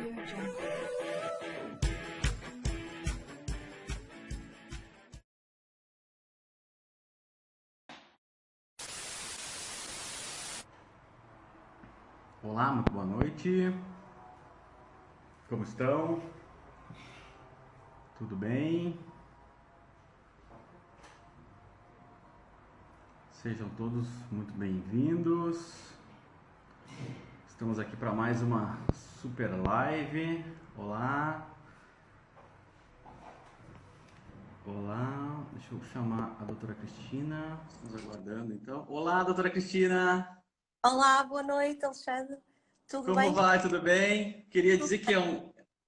AudioJungle. Olá, muito boa noite. Como estão? Tudo bem? Sejam todos muito bem-vindos. Estamos aqui para mais uma super live. Olá. Olá, deixa eu chamar a doutora Cristina. Estamos aguardando então. Olá, doutora Cristina. Olá, boa noite, Alexandre. Tudo Como bem? vai? Tudo bem? Queria dizer que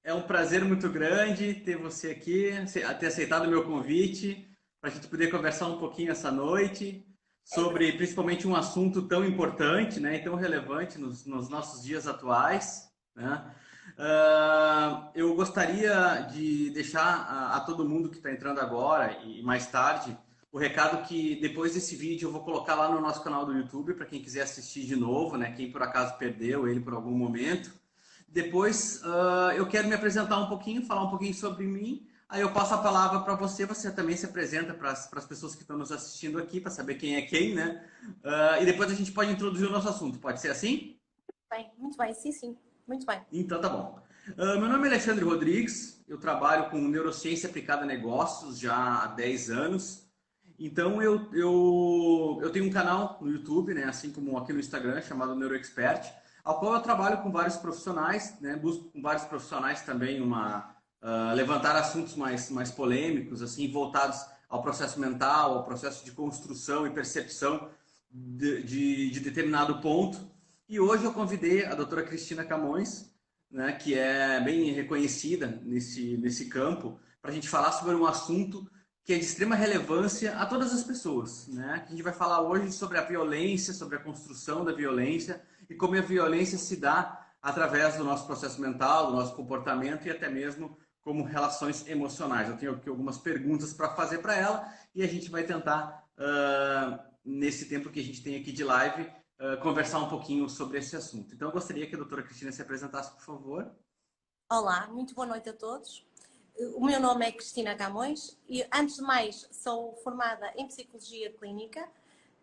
é um prazer muito grande ter você aqui, ter aceitado o meu convite, para a gente poder conversar um pouquinho essa noite sobre principalmente um assunto tão importante, né, e tão relevante nos nossos dias atuais, né? Eu gostaria de deixar a todo mundo que está entrando agora e mais tarde o recado que depois desse vídeo eu vou colocar lá no nosso canal do YouTube para quem quiser assistir de novo, né? Quem por acaso perdeu ele por algum momento. Depois eu quero me apresentar um pouquinho, falar um pouquinho sobre mim. Aí eu passo a palavra para você, você também se apresenta para as pessoas que estão nos assistindo aqui, para saber quem é quem, né? E depois a gente pode introduzir o nosso assunto, pode ser assim? Bem, muito bem, sim, muito bem. Então tá bom. Meu nome é Alexandre Rodrigues, eu trabalho com neurociência aplicada a negócios já há 10 anos. Então eu tenho um canal no YouTube, né, assim como aqui no Instagram, chamado NeuroExpert, ao qual eu trabalho com vários profissionais, né, busco com vários profissionais também levantar assuntos mais polêmicos, assim, voltados ao processo mental, ao processo de construção e percepção de determinado ponto. E hoje eu convidei a doutora Cristina Camões, né, que é bem reconhecida nesse campo, para a gente falar sobre um assunto que é de extrema relevância a todas as pessoas, né? A gente vai falar hoje sobre a violência, sobre a construção da violência e como a violência se dá através do nosso processo mental, do nosso comportamento e até mesmo como relações emocionais. Eu tenho aqui algumas perguntas para fazer para ela e a gente vai tentar, nesse tempo que a gente tem aqui de live, conversar um pouquinho sobre esse assunto. Então, eu gostaria que a doutora Cristina se apresentasse, por favor. Olá, muito boa noite a todos. O meu nome é Cristina Camões e, antes de mais, sou formada em Psicologia Clínica,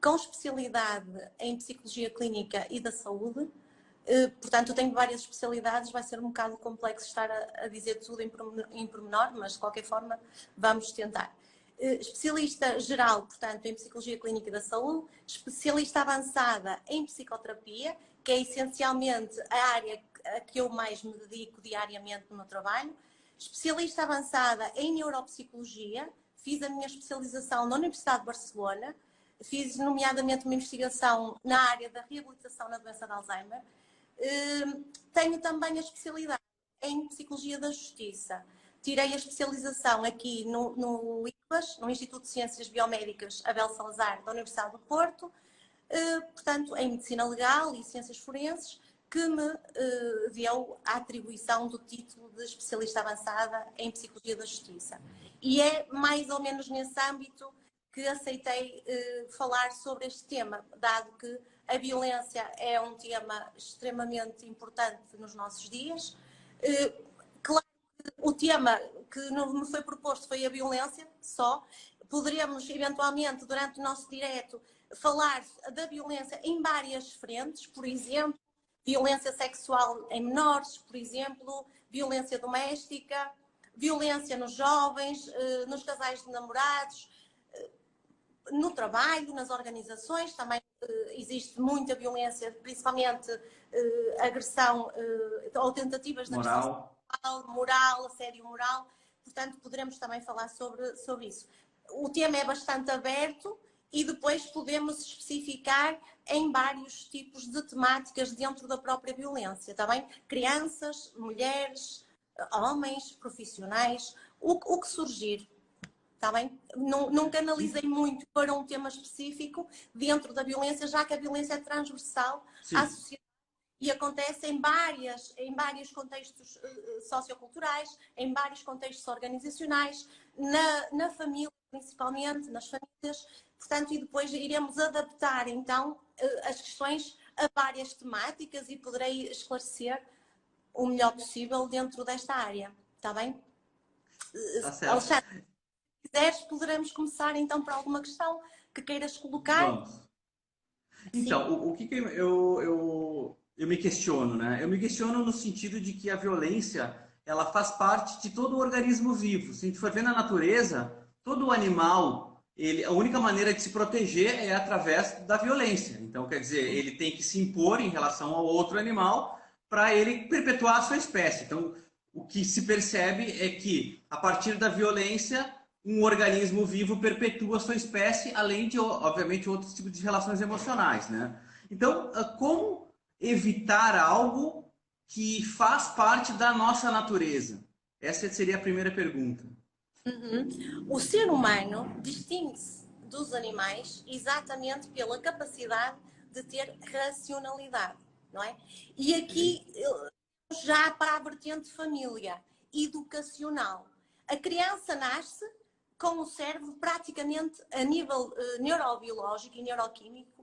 com especialidade em Psicologia Clínica e da Saúde. Portanto, eu tenho várias especialidades, vai ser um bocado complexo estar a dizer tudo em pormenor, mas de qualquer forma vamos tentar. Especialista geral, portanto, em Psicologia Clínica e da Saúde, especialista avançada em Psicoterapia, que é essencialmente a área a que eu mais me dedico diariamente no meu trabalho, especialista avançada em Neuropsicologia, fiz a minha especialização na Universidade de Barcelona, fiz nomeadamente uma investigação na área da reabilitação na doença de Alzheimer. Tenho também a especialidade em Psicologia da Justiça. Tirei a especialização aqui no ICBAS, no Instituto de Ciências Biomédicas Abel Salazar, da Universidade do Porto, portanto, em Medicina Legal e Ciências Forenses, que me deu a atribuição do título de especialista avançada em Psicologia da Justiça. E é mais ou menos nesse âmbito que aceitei falar sobre este tema, dado que a violência é um tema extremamente importante nos nossos dias. Claro que o tema que me foi proposto foi a violência só. Poderíamos, eventualmente, durante o nosso direto, falar da violência em várias frentes, por exemplo, violência sexual em menores, por exemplo, violência doméstica, violência nos jovens, nos casais de namorados, no trabalho, nas organizações, também existe muita violência, principalmente agressão ou tentativas de agressão moral, assédio moral. Portanto, poderemos também falar sobre isso. O tema é bastante aberto e depois podemos especificar em vários tipos de temáticas dentro da própria violência, tá bem? Crianças, mulheres, homens, profissionais, o que surgir. Está bem? Não canalizei muito para um tema específico dentro da violência, já que a violência é transversal à sociedade e acontece em vários contextos socioculturais, em vários contextos organizacionais, na família, principalmente, nas famílias. Portanto, e depois iremos adaptar, então, as questões a várias temáticas e poderei esclarecer o melhor possível dentro desta área. Está bem? Tá certo. Alexandre, se quiseres, poderemos começar então por alguma questão que queiras colocar. Vamos. Então, o que que eu me questiono, né? Eu me questiono no sentido de que a violência, ela faz parte de todo o organismo vivo. Se a gente for ver na natureza, todo animal, a única maneira de se proteger é através da violência. Então, quer dizer, ele tem que se impor em relação ao outro animal para ele perpetuar a sua espécie. Então, o que se percebe é que, a partir da violência, um organismo vivo perpetua a sua espécie, além de, obviamente, outros tipos de relações emocionais, né? Então, como evitar algo que faz parte da nossa natureza? Essa seria a primeira pergunta. O ser humano distingue-se dos animais exatamente pela capacidade de ter racionalidade, não é? E aqui, já para a vertente família, educacional. A criança nasce com o cérebro praticamente a nível neurobiológico e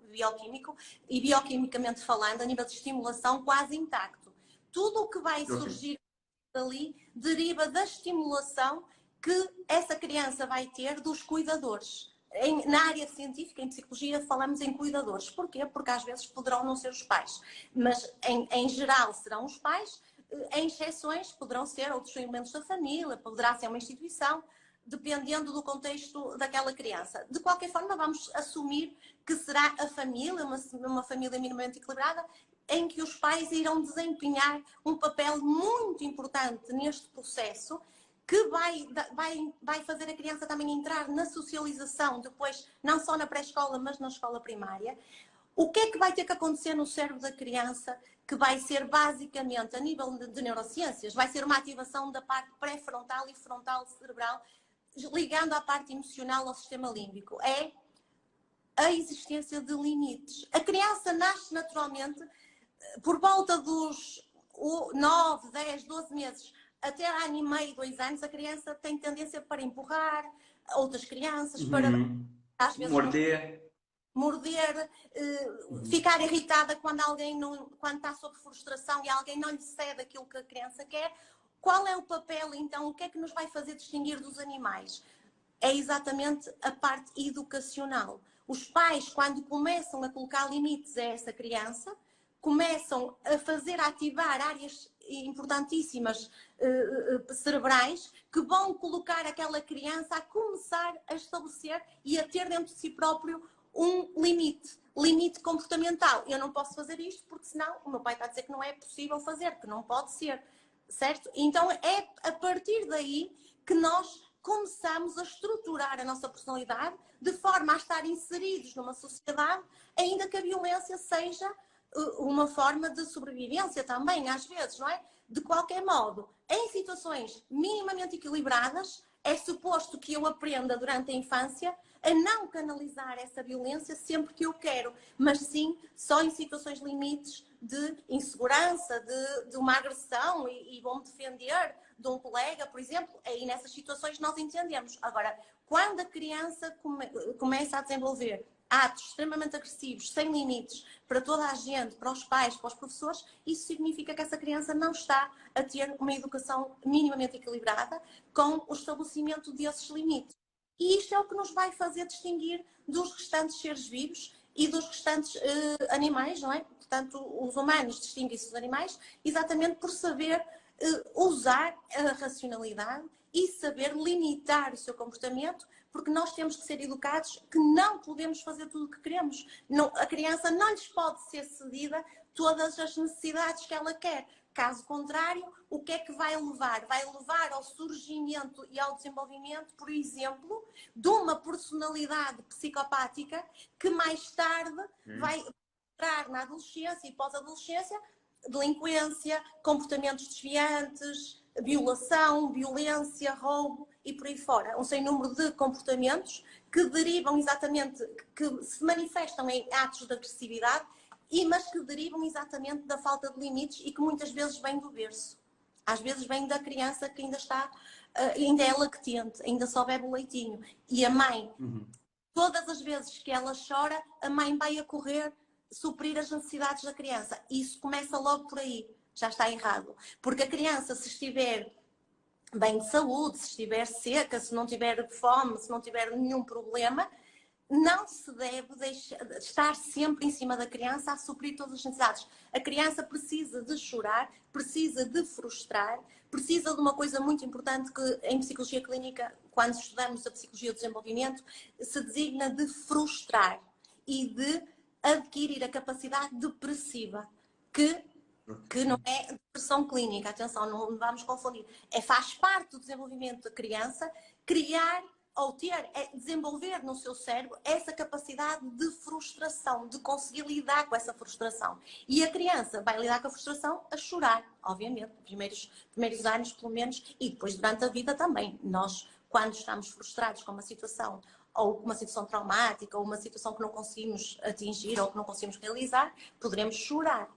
bioquímico e bioquimicamente falando, a nível de estimulação quase intacto. Tudo o que vai surgir dali deriva da estimulação que essa criança vai ter dos cuidadores. Na área científica, em psicologia, falamos em cuidadores. Porquê? Porque às vezes poderão não ser os pais, mas em geral serão os pais. Em exceções poderão ser outros elementos da família, poderá ser uma instituição, dependendo do contexto daquela criança. De qualquer forma, vamos assumir que será a família, uma família minimamente equilibrada, em que os pais irão desempenhar um papel muito importante neste processo, que vai fazer a criança também entrar na socialização, depois, não só na pré-escola, mas na escola primária. O que é que vai ter que acontecer no cérebro da criança, que vai ser basicamente, a nível de neurociências, vai ser uma ativação da parte pré-frontal e frontal cerebral, ligando à parte emocional ao sistema límbico. É a existência de limites. A criança nasce naturalmente, por volta dos 9, 10, 12 meses, até ano e meio, 2 anos, a criança tem tendência para empurrar outras crianças, para às vezes morder, ficar irritada quando quando está sob frustração e alguém não lhe cede aquilo que a criança quer. Qual é o papel, então? O que é que nos vai fazer distinguir dos animais? É exatamente a parte educacional. Os pais, quando começam a colocar limites a essa criança, começam a fazer ativar áreas importantíssimas cerebrais que vão colocar aquela criança a começar a estabelecer e a ter dentro de si próprio um limite comportamental. Eu não posso fazer isto porque senão o meu pai está a dizer que não é possível fazer, que não pode ser, certo? Então é a partir daí que nós começamos a estruturar a nossa personalidade de forma a estar inseridos numa sociedade, ainda que a violência seja uma forma de sobrevivência também, às vezes, não é? De qualquer modo, em situações minimamente equilibradas, é suposto que eu aprenda durante a infância a não canalizar essa violência sempre que eu quero, mas sim só em situações limites de insegurança, de uma agressão e vou-me defender de um colega, por exemplo. Aí nessas situações nós entendemos. Agora, quando a criança começa a desenvolver atos extremamente agressivos, sem limites, para toda a gente, para os pais, para os professores, isso significa que essa criança não está a ter uma educação minimamente equilibrada com o estabelecimento desses limites. E isto é o que nos vai fazer distinguir dos restantes seres vivos e dos restantes animais, não é? Portanto, os humanos distinguem-se dos animais exatamente por saber usar a racionalidade e saber limitar o seu comportamento, porque nós temos que ser educados que não podemos fazer tudo o que queremos. Não, a criança não lhes pode ser cedida todas as necessidades que ela quer. Caso contrário, o que é que vai levar? Vai levar ao surgimento e ao desenvolvimento, por exemplo, de uma personalidade psicopática que mais tarde vai entrar na adolescência e pós-adolescência, delinquência, comportamentos desviantes, violação, violência, roubo e por aí fora. Um sem número de comportamentos que derivam exatamente, que se manifestam em atos de agressividade, mas que derivam exatamente da falta de limites e que muitas vezes vêm do berço. Às vezes vem da criança que ainda está, ainda é lactente, ainda só bebe o leitinho. E a mãe, todas as vezes que ela chora, a mãe vai a correr suprir as necessidades da criança. Isso começa logo por aí. já está errado. Porque a criança, se estiver bem de saúde, se estiver seca, se não tiver fome, se não tiver nenhum problema, não se deve estar sempre em cima da criança a suprir todas as necessidades. A criança precisa de chorar, precisa de frustrar, precisa de uma coisa muito importante que em psicologia clínica, quando estudamos a psicologia do desenvolvimento, se designa de frustrar e de adquirir a capacidade depressiva, que não é depressão clínica, atenção, não vamos confundir. Faz parte do desenvolvimento da criança criar ou desenvolver no seu cérebro essa capacidade de frustração, de conseguir lidar com essa frustração. E a criança vai lidar com a frustração a chorar, obviamente, nos primeiros anos, pelo menos, e depois durante a vida também. Nós, quando estamos frustrados com uma situação, ou uma situação traumática, ou uma situação que não conseguimos atingir, ou que não conseguimos realizar, poderemos chorar.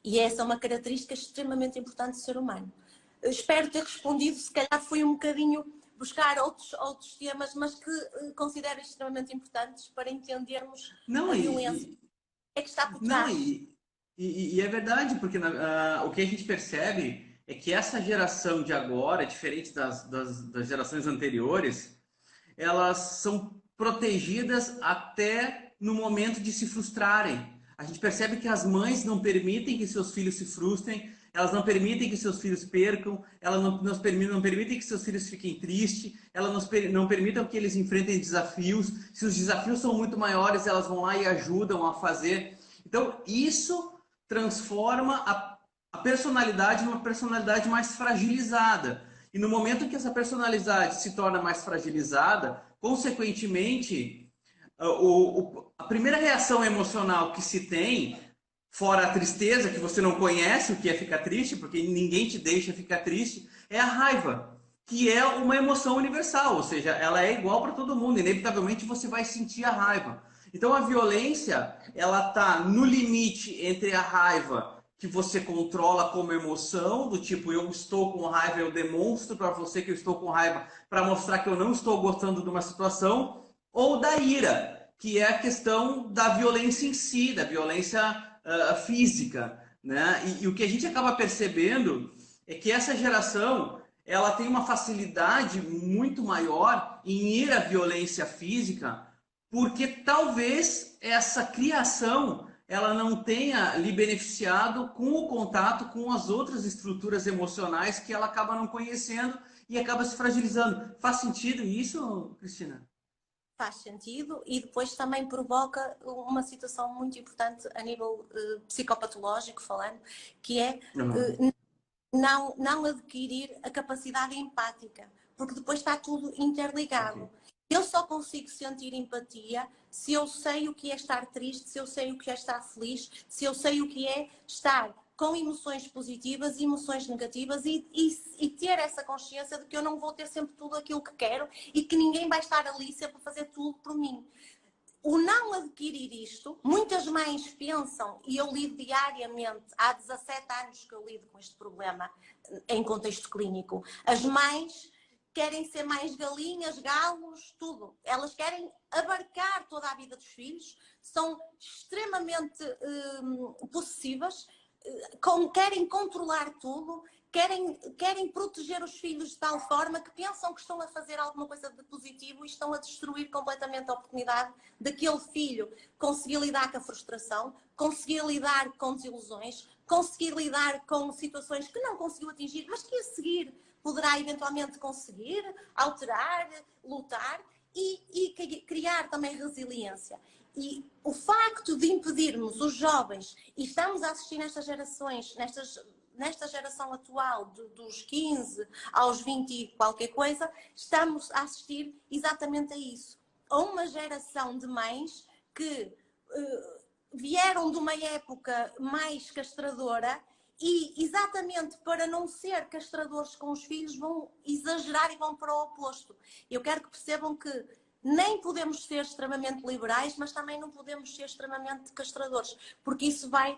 E essa é uma característica extremamente importante do ser humano. Eu espero ter respondido, se calhar foi um bocadinho buscar outros temas, mas que considero extremamente importantes para entendermos a violência que está por trás. E é verdade, porque o que a gente percebe é que essa geração de agora, diferente das gerações anteriores, elas são protegidas até no momento de se frustrarem. A gente percebe que as mães não permitem que seus filhos se frustrem, elas não permitem que seus filhos percam, elas não permitem que seus filhos fiquem tristes, elas não permitem que eles enfrentem desafios. Se os desafios são muito maiores, elas vão lá e ajudam a fazer. Então, isso transforma a personalidade numa personalidade mais fragilizada. E no momento que essa personalidade se torna mais fragilizada, consequentemente, a primeira reação emocional que se tem, fora a tristeza, que você não conhece o que é ficar triste, porque ninguém te deixa ficar triste, é a raiva, que é uma emoção universal, ou seja, ela é igual para todo mundo, inevitavelmente você vai sentir a raiva. Então a violência, ela está no limite entre a raiva que você controla como emoção, do tipo, eu estou com raiva, eu demonstro para você que eu estou com raiva para mostrar que eu não estou gostando de uma situação, ou da ira, que é a questão da violência em si, da violência física, né? E o que a gente acaba percebendo é que essa geração, ela tem uma facilidade muito maior em ir à violência física, porque talvez essa criação ela não tenha lhe beneficiado com o contato com as outras estruturas emocionais que ela acaba não conhecendo e acaba se fragilizando. Faz sentido isso, Cristina? Faz sentido e depois também provoca uma situação muito importante a nível psicopatológico falando, que é não adquirir a capacidade empática, porque depois está tudo interligado. Okay. Eu só consigo sentir empatia se eu sei o que é estar triste, se eu sei o que é estar feliz, se eu sei o que é estar com emoções positivas e emoções negativas e ter essa consciência de que eu não vou ter sempre tudo aquilo que quero e que ninguém vai estar ali sempre a fazer tudo por mim. O não adquirir isto, muitas mães pensam, e eu lido diariamente, há 17 anos que eu lido com este problema em contexto clínico, as mães querem ser mais galinhas, galos, tudo. Elas querem abarcar toda a vida dos filhos, são extremamente possessivas, querem controlar tudo, querem proteger os filhos de tal forma que pensam que estão a fazer alguma coisa de positivo e estão a destruir completamente a oportunidade daquele filho conseguir lidar com a frustração, conseguir lidar com desilusões, conseguir lidar com situações que não conseguiu atingir, mas que a seguir poderá eventualmente conseguir alterar, lutar e criar também resiliência. E o facto de impedirmos os jovens, e estamos a assistir nestas gerações, nesta geração atual, dos 15 aos 20 e qualquer coisa, estamos a assistir exatamente a isso. A uma geração de mães que vieram de uma época mais castradora e exatamente para não ser castradores com os filhos vão exagerar e vão para o oposto. Eu quero que percebam que nem podemos ser extremamente liberais, mas também não podemos ser extremamente castradores, porque isso vai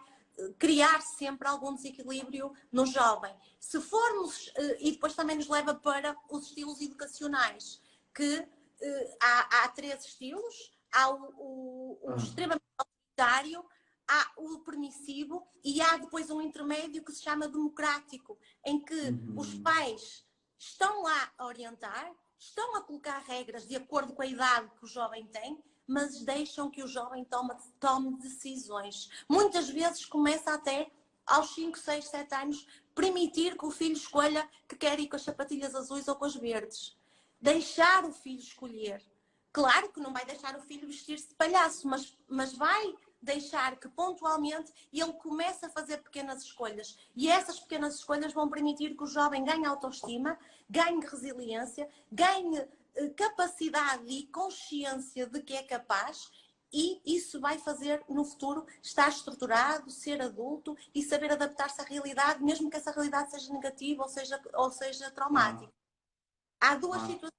criar sempre algum desequilíbrio no jovem. Se formos, e depois também nos leva para os estilos educacionais, que há 3 estilos, há o extremamente autoritário, há o permissivo e há depois um intermédio que se chama democrático, em que os pais estão lá a orientar, estão a colocar regras de acordo com a idade que o jovem tem, mas deixam que o jovem tome decisões. Muitas vezes começa até aos 5, 6, 7 anos, permitir que o filho escolha que quer ir com as sapatilhas azuis ou com as verdes. Deixar o filho escolher. Claro que não vai deixar o filho vestir-se de palhaço, mas vai deixar que pontualmente ele comece a fazer pequenas escolhas. E essas pequenas escolhas vão permitir que o jovem ganhe autoestima, ganhe resiliência, ganhe capacidade e consciência de que é capaz, e isso vai fazer no futuro estar estruturado, ser adulto e saber adaptar-se à realidade, mesmo que essa realidade seja negativa ou seja traumática. Há duas situações.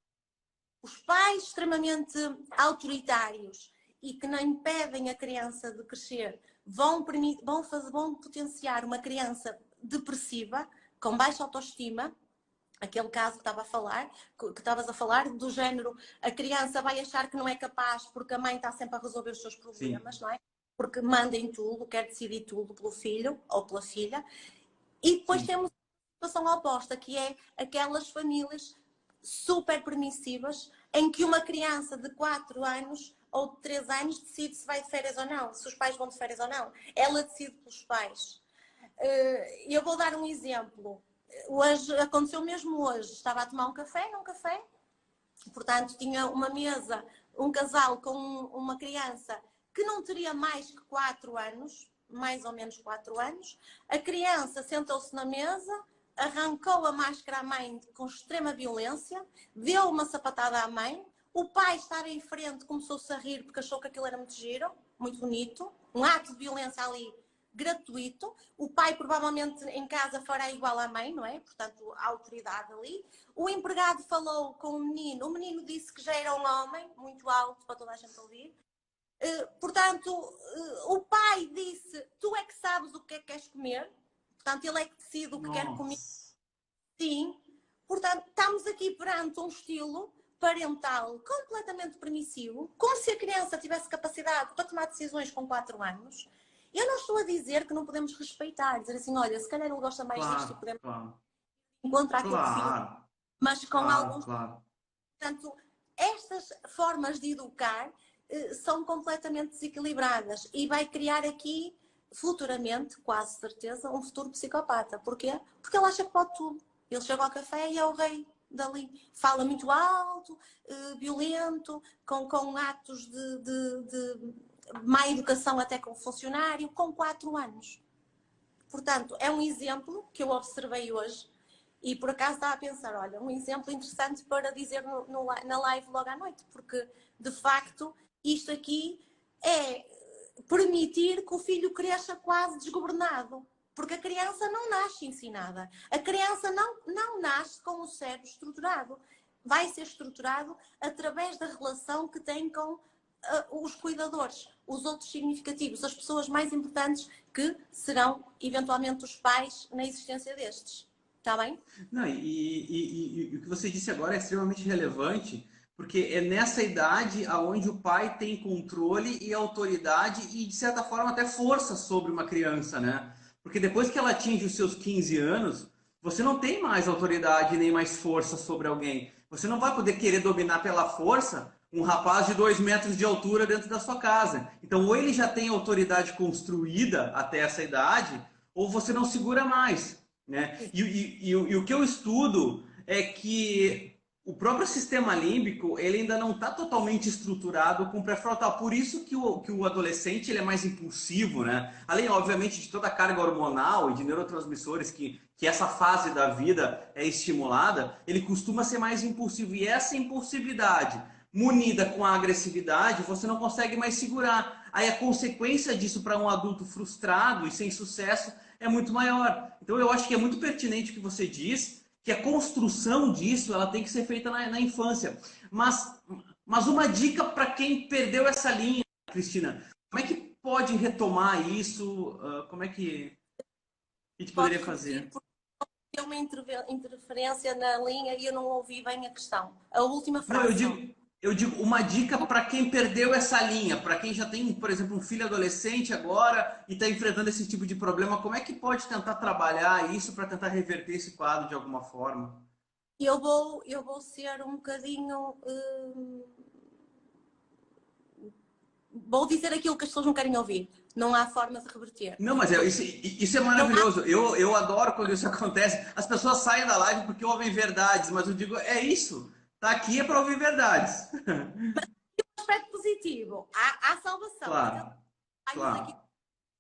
Os pais extremamente autoritários e que não impedem a criança de crescer vão potenciar uma criança depressiva, com baixa autoestima. Aquele caso que estavas a falar, do género, a criança vai achar que não é capaz porque a mãe está sempre a resolver os seus problemas, sim, não é? Porque manda em tudo, quer decidir tudo pelo filho ou pela filha. E depois, sim, temos a situação oposta, que é aquelas famílias super permissivas em que uma criança de 4 anos ou de 3 anos decide se vai de férias ou não, se os pais vão de férias ou não. Ela decide pelos pais. Eu vou dar um exemplo. Hoje, aconteceu mesmo hoje, estava a tomar um café, portanto tinha uma mesa, um casal com uma criança que não teria mais que 4 anos, mais ou menos 4 anos. A criança sentou-se na mesa, arrancou a máscara à mãe com extrema violência, deu uma sapatada à mãe, o pai estava em frente, começou-se a rir porque achou que aquilo era muito giro, muito bonito, um ato de violência ali gratuito. O pai provavelmente em casa fará igual à mãe, não é? Portanto, a autoridade ali. O empregado falou com o menino disse que já era um homem, muito alto para toda a gente ouvir. Portanto, o pai disse, tu é que sabes o que é que queres comer. Portanto, ele é que decide o que quer comer. Sim. Portanto, estamos aqui perante um estilo parental completamente permissivo, como se a criança tivesse capacidade para tomar decisões com 4 anos. Eu não estou a dizer que não podemos respeitar, dizer assim, olha, se calhar ele gosta mais disto e podemos encontrar aquilo que filho, mas com alguns... Portanto, estas formas de educar são completamente desequilibradas e vai criar aqui, futuramente, quase certeza, um futuro psicopata. Porquê? Porque ele acha que pode tudo. Ele chega ao café e é o rei dali. Fala muito alto, violento, com atos de má educação até com o funcionário, com 4 anos. Portanto, é um exemplo que eu observei hoje e por acaso estava a pensar, olha, um exemplo interessante para dizer na live logo à noite, porque de facto isto aqui é permitir que o filho cresça quase desgovernado. Porque a criança não nasce ensinada. A criança não nasce com o cérebro estruturado. Vai ser estruturado através da relação que tem com os cuidadores, os outros significativos, as pessoas mais importantes que serão eventualmente os pais na existência destes. Está bem? Não, e o que você disse agora é extremamente relevante, porque é nessa idade aonde o pai tem controle e autoridade e, de certa forma, até força sobre uma criança, né? Porque depois que ela atinge os seus 15 anos, você não tem mais autoridade nem mais força sobre alguém. Você não vai poder querer dominar pela força um rapaz de 2 metros de altura dentro da sua casa. Então, ou ele já tem autoridade construída até essa idade, ou você não segura mais, né? E o que eu estudo é que o próprio sistema límbico ele ainda não está totalmente estruturado com o pré-frontal. Por isso que o adolescente ele é mais impulsivo, né? Além, obviamente, de toda a carga hormonal e de neurotransmissores que essa fase da vida é estimulada, ele costuma ser mais impulsivo. E essa impulsividade, munida com a agressividade, você não consegue mais segurar. Aí a consequência disso para um adulto frustrado e sem sucesso é muito maior. Então eu acho que é muito pertinente o que você diz, que a construção disso ela tem que ser feita na infância. Mas uma dica para quem perdeu essa linha, Cristina, como é que pode retomar isso? Como é que a gente poderia fazer? Tem uma interferência na linha e eu não ouvi bem a questão. A última frase. Não, Eu digo uma dica para quem perdeu essa linha, para quem já tem, por exemplo, um filho adolescente agora e está enfrentando esse tipo de problema, como é que pode tentar trabalhar isso para tentar reverter esse quadro de alguma forma? Eu vou ser um bocadinho. Vou dizer aquilo que as pessoas não querem ouvir. Não há forma de reverter. Não, mas isso é Não há. maravilhoso. Eu adoro quando isso acontece. As pessoas saem da live porque ouvem verdades, mas eu digo, é isso. Tá aqui é para ouvir verdades. Aspecto positivo. Há salvação. Porque Claro,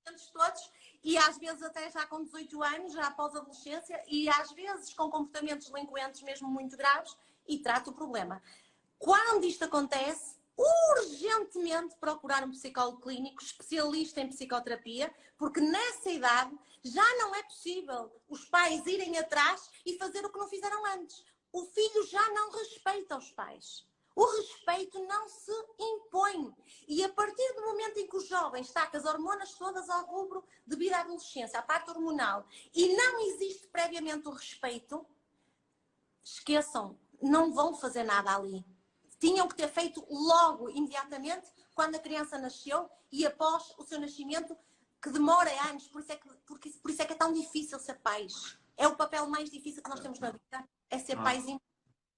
temos aqui claro. todos e às vezes até já com 18 anos, já após a adolescência, e às vezes com comportamentos delinquentes mesmo muito graves e trata o problema. Quando isto acontece, urgentemente procurar um psicólogo clínico, especialista em psicoterapia, porque nessa idade já não é possível os pais irem atrás e fazer o que não fizeram antes. O filho já não respeita os pais. O respeito não se impõe. E a partir do momento em que o jovem está com as hormonas todas ao rubro devido à adolescência, à parte hormonal, e não existe previamente o respeito, esqueçam, não vão fazer nada ali. Tinham que ter feito logo, imediatamente, quando a criança nasceu e após o seu nascimento, que demora anos, por isso é que é tão difícil ser pais. É o papel mais difícil que nós temos na vida, é ser pais.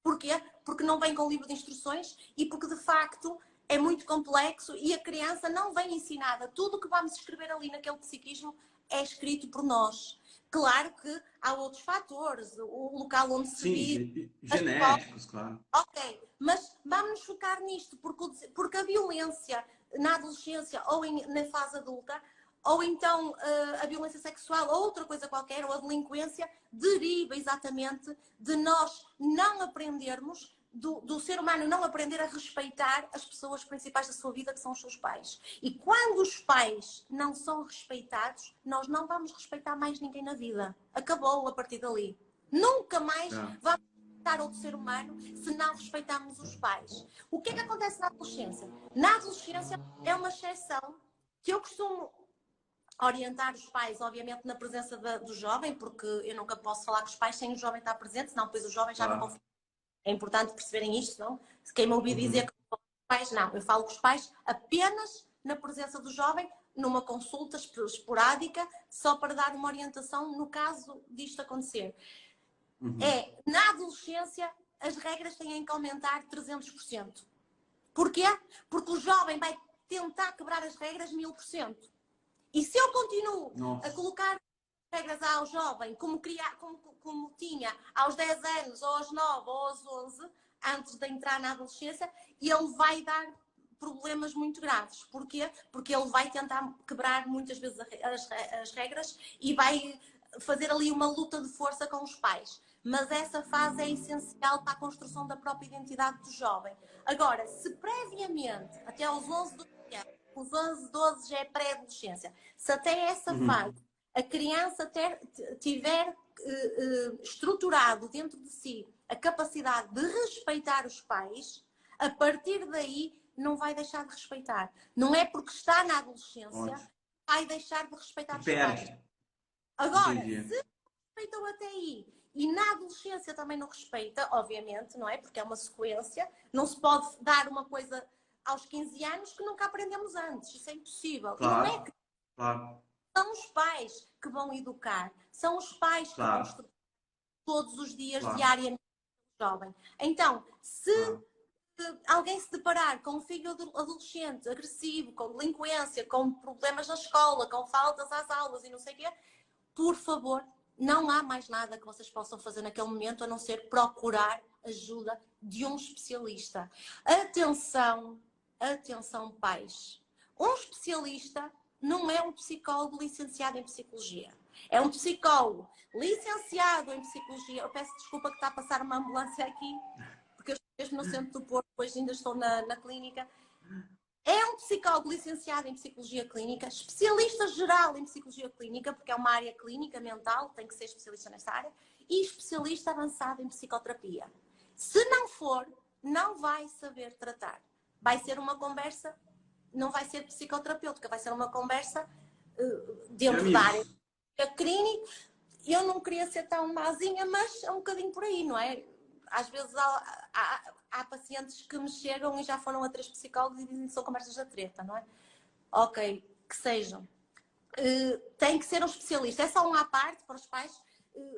Porquê? Porque não vem com livro de instruções e porque, de facto, é muito complexo e a criança não vem ensinada. Tudo o que vamos escrever ali naquele psiquismo é escrito por nós. Claro que há outros fatores, o local onde se Sim, vive, as escolas. genéticos, claro. Ok, mas vamos nos focar nisto, porque a violência na adolescência ou na fase adulta, ou então a violência sexual, ou outra coisa qualquer, ou a delinquência, deriva exatamente de nós não aprendermos, do ser humano não aprender a respeitar as pessoas principais da sua vida, que são os seus pais. E quando os pais não são respeitados, nós não vamos respeitar mais ninguém na vida. Acabou a partir dali. Nunca mais vamos respeitar outro ser humano se não respeitarmos os pais. O que é que acontece na adolescência? Na adolescência é uma exceção que eu costumo orientar os pais, obviamente, na presença do jovem, porque eu nunca posso falar com os pais sem o jovem estar presente, senão depois o jovem já não confia. É importante perceberem isto, não? Se quem me ouvir dizer que os pais, não. Eu falo com os pais apenas na presença do jovem, numa consulta esporádica, só para dar uma orientação no caso disto acontecer. Na adolescência, as regras têm que aumentar 300%. Porquê? Porque o jovem vai tentar quebrar as regras 1000%. E se eu continuo a colocar regras ao jovem como tinha aos 10 anos, ou aos 9, ou aos 11, antes de entrar na adolescência, ele vai dar problemas muito graves. Porquê? Porque ele vai tentar quebrar muitas vezes as regras e vai fazer ali uma luta de força com os pais. Mas essa fase é essencial para a construção da própria identidade do jovem. Agora, se previamente, até aos 11, 12 anos, os 11, 12 já é pré-adolescência, se até essa fase a criança tiver estruturado dentro de si a capacidade de respeitar os pais, a partir daí não vai deixar de respeitar. Não é porque está na adolescência que vai deixar de respeitar os pais. Agora, se respeitam até aí e na adolescência também não respeita, obviamente, não é? Porque é uma sequência, não se pode dar uma coisa aos 15 anos que nunca aprendemos antes. Isso é impossível. Claro, e não é que claro. são os pais que vão educar, são os pais que vão estudar todos os dias, diariamente, o jovem. Então, se alguém se deparar com um filho adolescente, agressivo, com delinquência, com problemas na escola, com faltas às aulas e não sei o quê, por favor, não há mais nada que vocês possam fazer naquele momento a não ser procurar ajuda de um especialista. Atenção, atenção, pais. Um especialista não é um psicólogo licenciado em psicologia. É um psicólogo licenciado em psicologia. Eu peço desculpa que está a passar uma ambulância aqui, porque eu estou mesmo no centro do Porto, depois ainda estou na clínica. É um psicólogo licenciado em psicologia clínica, especialista geral em psicologia clínica, porque é uma área clínica mental, tem que ser especialista nessa área, e especialista avançado em psicoterapia. Se não for, não vai saber tratar. Vai ser uma conversa, não vai ser psicoterapêutica, vai ser uma conversa dentro da área clínica. Eu não queria ser tão mazinha, mas é um bocadinho por aí, não é? Às vezes há pacientes que me chegam e já foram a 3 psicólogos e dizem que são conversas da treta, não é? Ok, que sejam. Tem que ser um especialista. É só um à parte para os pais.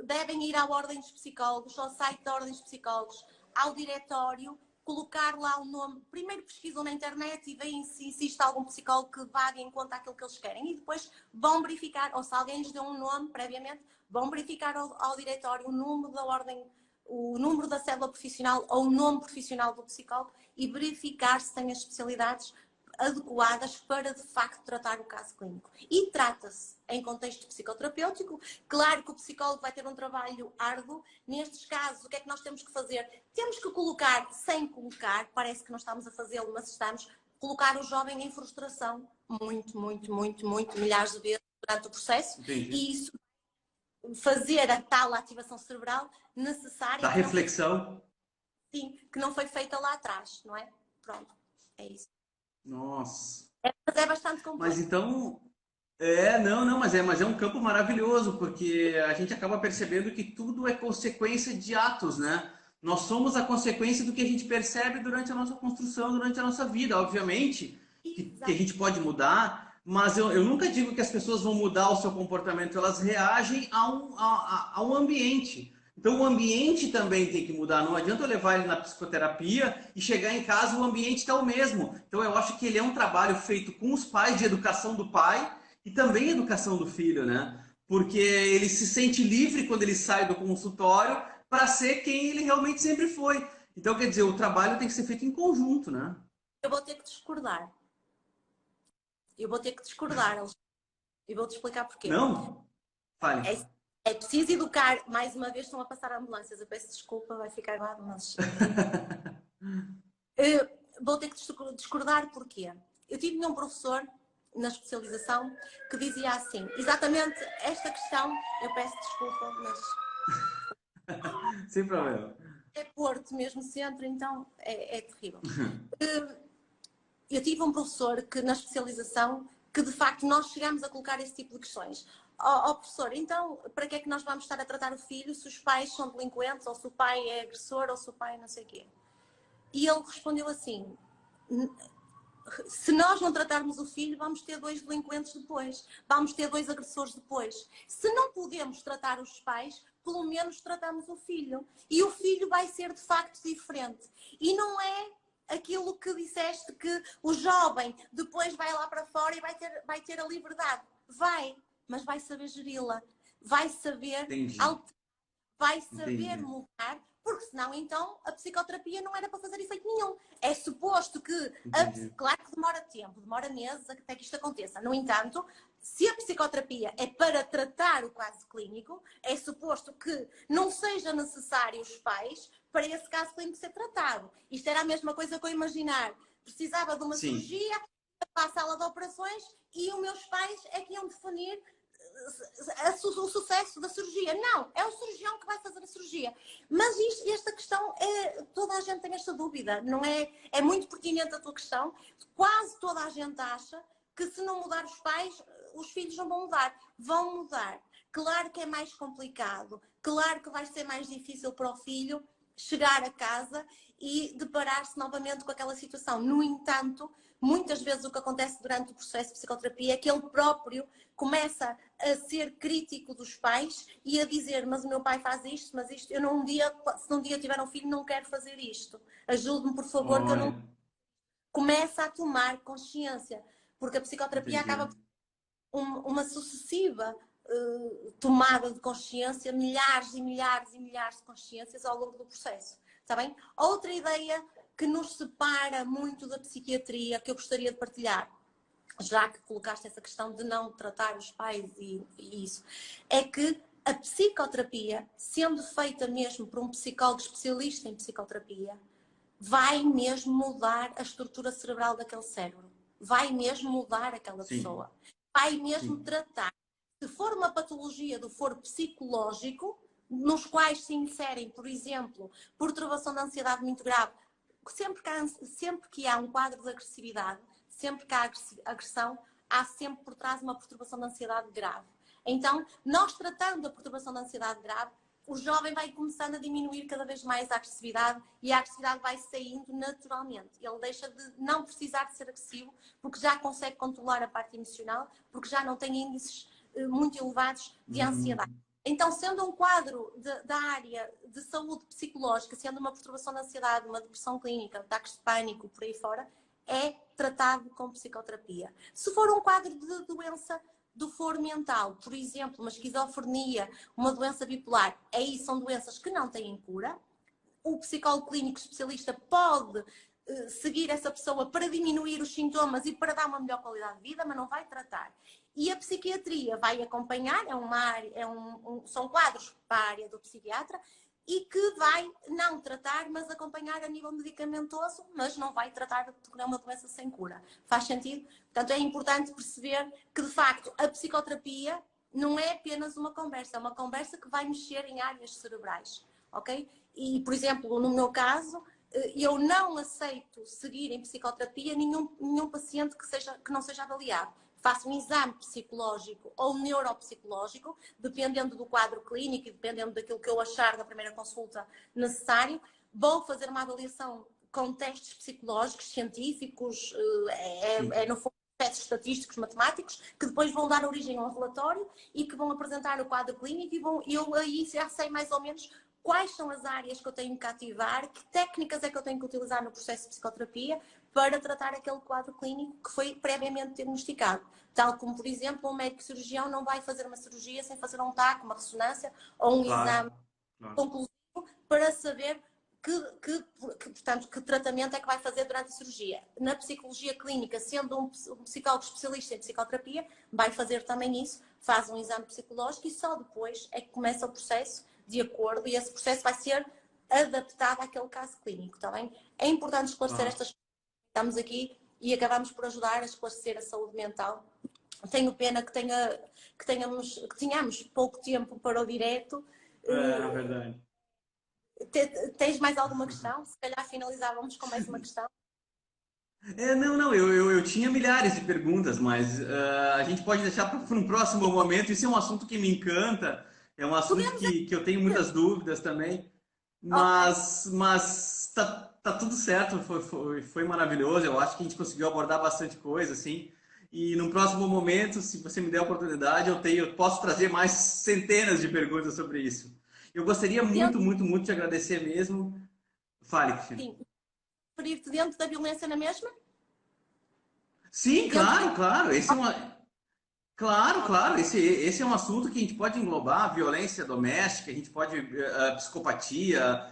Devem ir à ordem dos psicólogos, ao site da ordem dos psicólogos, ao diretório, colocar lá o nome. Primeiro pesquisam na internet e veem se existe algum psicólogo que vá de encontro àquilo que eles querem. E depois vão verificar, ou se alguém lhes deu um nome previamente, vão verificar ao diretório o número da ordem, o número da cédula profissional ou o nome profissional do psicólogo e verificar se tem as especialidades adequadas para, de facto, tratar o caso clínico. E trata-se em contexto psicoterapêutico. Claro que o psicólogo vai ter um trabalho árduo. Nestes casos, o que é que nós temos que fazer? Temos que colocar, sem colocar, parece que não estamos a fazê-lo, mas estamos, colocar o jovem em frustração muito, milhares de vezes durante o processo. Entendi. E isso fazer a tal ativação cerebral necessária. Da reflexão. Sim, que não foi feita lá atrás, não é? Pronto, é isso. Nossa. Mas é bastante complexo. Mas então, mas é um campo maravilhoso, porque a gente acaba percebendo que tudo é consequência de atos, né? Nós somos a consequência do que a gente percebe durante a nossa construção, durante a nossa vida. Obviamente que a gente pode mudar, mas eu nunca digo que as pessoas vão mudar o seu comportamento, elas reagem ao ambiente. Então o ambiente também tem que mudar. Não adianta eu levar ele na psicoterapia e chegar em casa o ambiente está o mesmo. Então eu acho que ele é um trabalho feito com os pais, de educação do pai e também educação do filho, né? Porque ele se sente livre quando ele sai do consultório para ser quem ele realmente sempre foi. Então, quer dizer, o trabalho tem que ser feito em conjunto, né? Eu vou ter que discordar. Eu vou ter que discordar, Alexandre. E vou-te explicar porquê. Não? Fale. É preciso educar. Mais uma vez estão a passar ambulâncias. Eu peço desculpa, vai ficar mal, mas... Vou ter que discordar porquê. Eu tive um professor na especialização que dizia assim, exatamente esta questão, eu peço desculpa, mas... Sem problema. É Porto, mesmo centro, então é terrível. Eu tive um professor que na especialização que de facto nós chegamos a colocar esse tipo de questões. Professor, então para que é que nós vamos estar a tratar o filho se os pais são delinquentes, ou se o pai é agressor, ou se o pai não sei o quê? E ele respondeu assim, se nós não tratarmos o filho, vamos ter 2 delinquentes depois, vamos ter 2 agressores depois. Se não podemos tratar os pais, pelo menos tratamos o filho. E o filho vai ser de facto diferente. E não é aquilo que disseste, que o jovem depois vai lá para fora e vai ter a liberdade. Vai, mas vai saber geri-la. Vai saber alterar, vai saber mudar, porque senão então a psicoterapia não era para fazer efeito nenhum. É suposto que, claro que demora tempo, demora meses até que isto aconteça. No entanto, se a psicoterapia é para tratar o caso clínico, é suposto que não seja necessário os pais para esse caso clínico ser tratado. Isto era a mesma coisa que eu imaginar. Precisava de uma cirurgia, para a sala de operações, e os meus pais é que iam definir o sucesso da cirurgia. Não, é o cirurgião que vai fazer a cirurgia. Mas esta questão, toda a gente tem esta dúvida. Não é, é muito pertinente a tua questão. Quase toda a gente acha que se não mudar os pais, os filhos não vão mudar. Vão mudar. Claro que é mais complicado. Claro que vai ser mais difícil para o filho chegar a casa e deparar-se novamente com aquela situação. No entanto, muitas vezes o que acontece durante o processo de psicoterapia é que ele próprio começa a ser crítico dos pais e a dizer, mas o meu pai faz isto, mas isto, se um dia tiver um filho, não quero fazer isto. Ajude-me, por favor, que eu não... Começa a tomar consciência, porque a psicoterapia acaba por uma sucessiva tomada de consciência, milhares e milhares e milhares de consciências ao longo do processo. Está bem? Outra ideia que nos separa muito da psiquiatria, que eu gostaria de partilhar, já que colocaste essa questão de não tratar os pais e isso, é que a psicoterapia, sendo feita mesmo por um psicólogo especialista em psicoterapia, vai mesmo mudar a estrutura cerebral daquele cérebro. Vai mesmo mudar aquela pessoa. Vai mesmo tratar. Se for uma patologia do foro psicológico, nos quais se inserem, por exemplo, perturbação da ansiedade muito grave, sempre que há um quadro de agressividade, sempre que há agressão, há sempre por trás uma perturbação da ansiedade grave. Então, nós tratando a perturbação da ansiedade grave, o jovem vai começando a diminuir cada vez mais a agressividade e a agressividade vai saindo naturalmente. Ele deixa de não precisar de ser agressivo porque já consegue controlar a parte emocional, porque já não tem índices muito elevados de ansiedade. Então, sendo um quadro da área de saúde psicológica, sendo uma perturbação da ansiedade, uma depressão clínica, ataques de pânico, por aí fora, é tratado com psicoterapia. Se for um quadro de doença do foro mental, por exemplo, uma esquizofrenia, uma doença bipolar, aí são doenças que não têm cura. O psicólogo clínico especialista pode seguir essa pessoa para diminuir os sintomas e para dar uma melhor qualidade de vida, mas não vai tratar. E a psiquiatria vai acompanhar, são quadros para a área do psiquiatra, e que vai não tratar, mas acompanhar a nível medicamentoso, mas não vai tratar de uma doença sem cura. Faz sentido? Portanto, é importante perceber que, de facto, a psicoterapia não é apenas uma conversa, é uma conversa que vai mexer em áreas cerebrais, ok? E, por exemplo, no meu caso, eu não aceito seguir em psicoterapia nenhum paciente que não seja avaliado. Faço um exame psicológico ou neuropsicológico, dependendo do quadro clínico e dependendo daquilo que eu achar na primeira consulta necessário. Vou fazer uma avaliação com testes psicológicos, científicos, no fundo, testes estatísticos, matemáticos, que depois vão dar origem a um relatório e que vão apresentar o quadro clínico e eu aí já sei mais ou menos quais são as áreas que eu tenho que ativar, que técnicas é que eu tenho que utilizar no processo de psicoterapia para tratar aquele quadro clínico que foi previamente diagnosticado. Tal como, por exemplo, um médico cirurgião não vai fazer uma cirurgia sem fazer um TAC, uma ressonância ou um exame conclusivo para saber portanto, que tratamento é que vai fazer durante a cirurgia. Na psicologia clínica, sendo um psicólogo especialista em psicoterapia, vai fazer também isso, faz um exame psicológico e só depois é que começa o processo de acordo e esse processo vai ser adaptado àquele caso clínico, está bem? É importante esclarecer estas coisas. Estamos aqui e acabamos por ajudar a esclarecer a saúde mental. Tenho pena que tenhamos pouco tempo para o direto. É verdade. Tens mais alguma questão? Se calhar finalizávamos com mais uma questão. Não, eu tinha milhares de perguntas, mas a gente pode deixar para um próximo momento. Isso é um assunto que me encanta, é um assunto que eu tenho muitas dúvidas também, mas tá tudo certo, foi maravilhoso. Eu acho que a gente conseguiu abordar bastante coisa, assim. E no próximo momento, se você me der a oportunidade, eu posso trazer mais centenas de perguntas sobre isso. Eu gostaria muito de agradecer mesmo. Fale, Cristina. Sim. Referir-te dentro da violência na mesma? Sim, claro. Claro. Esse é um assunto que a gente pode englobar violência doméstica, a gente pode psicopatia.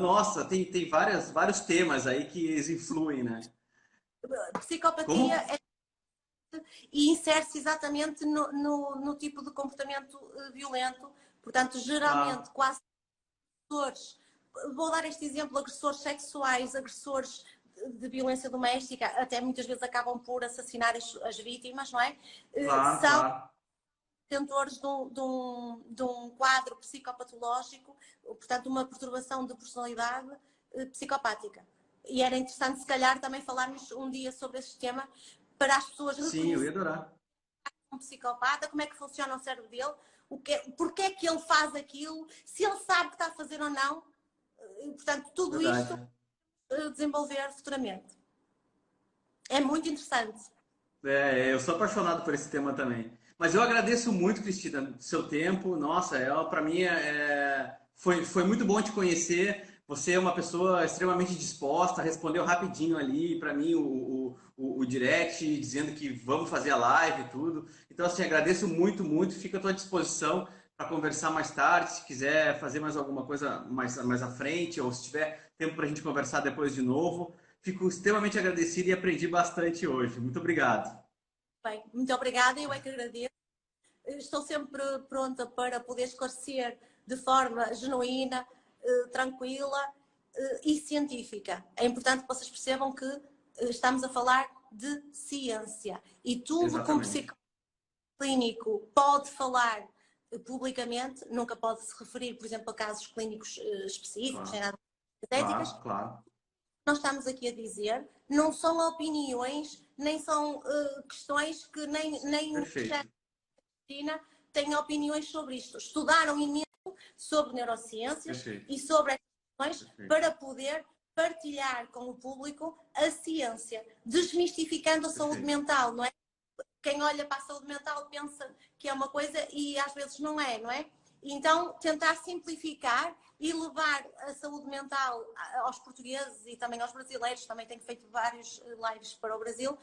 Nossa, tem vários temas aí que eles influem, né? Psicopatia e insere-se exatamente no tipo de comportamento violento. Portanto, geralmente, quase agressores, vou dar este exemplo, agressores sexuais, agressores de violência doméstica, até muitas vezes acabam por assassinar as vítimas, não é? São detentores de um quadro psicopatológico, portanto, uma perturbação de personalidade psicopática. E era interessante, se calhar, também falarmos um dia sobre esse tema para as pessoas reconhecerem. Sim, eu ia adorar. Um psicopata, como é que funciona o cérebro dele, porque é que ele faz aquilo, se ele sabe que está a fazer ou não. Portanto, tudo isto desenvolver futuramente. É muito interessante. Eu sou apaixonado por esse tema também. Mas eu agradeço muito, Cristina, do seu tempo. Nossa, para mim foi muito bom te conhecer. Você é uma pessoa extremamente disposta, respondeu rapidinho ali para mim o direct, dizendo que vamos fazer a live e tudo. Então, assim, agradeço muito. Fico à tua disposição para conversar mais tarde, se quiser fazer mais alguma coisa mais à frente, ou se tiver tempo para a gente conversar depois de novo. Fico extremamente agradecido e aprendi bastante hoje. Muito obrigado. Bem, muito obrigada, eu é que agradeço. Estou sempre pronta para poder esclarecer de forma genuína, tranquila e científica. É importante que vocês percebam que estamos a falar de ciência e tudo que um psicólogo clínico pode falar publicamente, nunca pode se referir, por exemplo, a casos clínicos específicos, nem nada estéticas. Claro. Nós estamos aqui a dizer, não são opiniões, nem são questões que nem o Cristina têm opiniões sobre isto. Estudaram imenso sobre neurociências Perfeito. e sobre estas questões Perfeito. para poder partilhar com o público a ciência, desmistificando a saúde Perfeito. mental, não é? Quem olha para a saúde mental pensa que é uma coisa e às vezes não é, não é? Então, tentar simplificar e levar a saúde mental aos portugueses e também aos brasileiros, também tenho feito vários lives para o Brasil,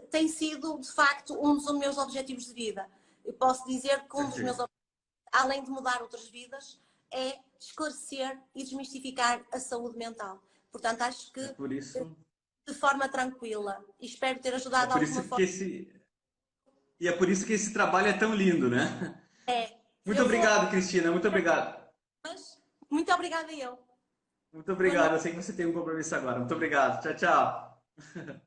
tem sido, de facto, um dos meus objetivos de vida. Eu posso dizer que um dos meus objetivos, além de mudar outras vidas, é esclarecer e desmistificar a saúde mental. Portanto, acho que por isso, de forma tranquila. E espero ter é ajudado de por alguma isso que forma. e é por isso que esse trabalho é tão lindo, né? É, Muito eu vou, obrigado, Cristina. Muito obrigado. mas muito obrigada eu. Muito Boa obrigado. Eu noite. sei que você tem um compromisso agora. Muito obrigado. Tchau, tchau.